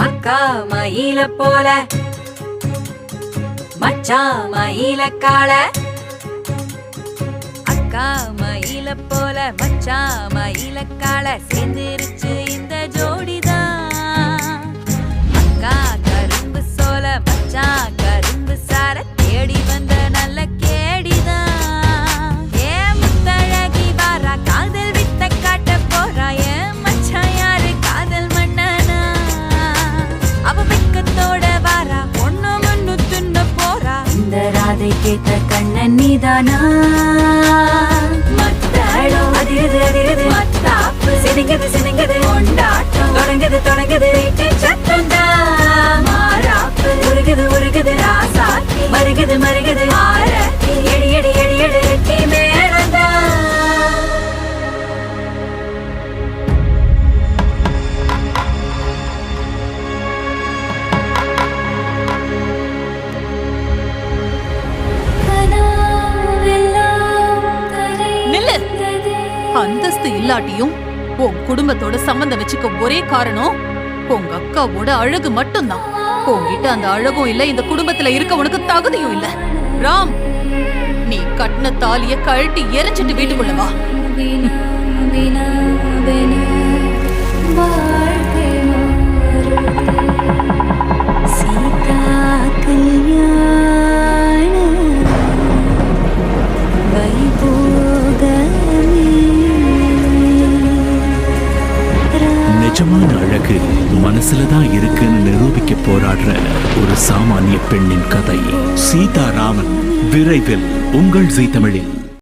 அக்கா மயில போல மச்சா மயில கால, அக்கா மயில போல மச்சா மயில கால, சேர்ந்துருச்சு இந்த ஜோடிதான். அக்கா கரும்பு சோல மச்சா கரும்பு சார, தேடி வந்த நல்ல கேடிதான். ஏன் முத்தழகி வாரா காதல் வித்த காட்ட போறா, ஏன் மச்சான் யாரு காதல் மன்னனா, அவ வெக்கத்தோட வாரா பொண்ணு மண்ணு துண்ண போறா. இந்த ராதை கேட்ட கண்ணன் நீதானா, மத்தளம் அதிருது அதிருது மத்தாப்பு, சினுங்குது சினுங்குது கொண்டாட்டம், தொடங்குது தொடங்குது சத்தம்தான் மாறாப்பு, உருகுது உருகுது ராசாத்தி, மருகுது மருகுது ஆரத்தி, எடி எடி எடி எடி மேலதான். அந்தஸ்து இல்லாட்டியும் உன் குடும்பத்தோட சம்பந்தம் வச்சுக்க ஒரே காரணம் உங்க அக்காவோட அழகு மட்டும்தான். உன்கிட்ட அந்த அழகும் இல்ல, இந்த குடும்பத்துல இருக்க உனக்கு தகுதியும் இல்ல. ராம், நீ கட்டின தாலிய கழட்டி எரிஞ்சிட்டு வீட்டுக்குள்ள வா. நிஜமான அழகு மனசுலதான் இருக்குன்னு நிரூபிக்க போராடுற ஒரு சாமானிய பெண்ணின் கதை. சீதாராமன் விரைவில் உங்கள் ஜீ தமிழில்.